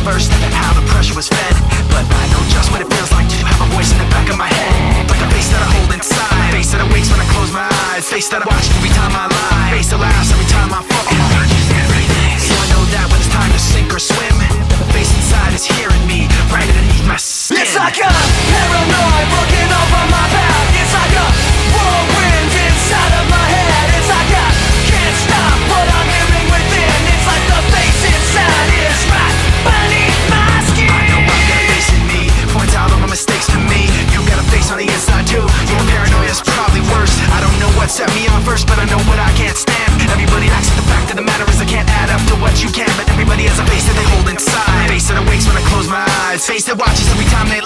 first, how the pressure was fed. But I know just what it feels like to have a voice in the back of my head. Like the face that I hold inside, face that awakes when I close my eyes, face that I watch every time I lie, face that laughs every time I fall. So I know that when it's time to sink or swim, the face inside is hearing me right underneath my skin. It's like a paranoid looking over my back. It's like a whirlwind inside of my head. It's like I can't stop what I'm hearing within. It's like the face inside is right beneath my skin. I know I've got a face in me, points out all my mistakes to me. You got a face on the inside too, your paranoia is probably worse. I don't know what set me on first, but I know what I can't stand. Everybody acts, but the fact of the matter is I can't add up to what you can. But everybody has a face that they hold inside, face that awakes when I close my eyes, face that watches every time they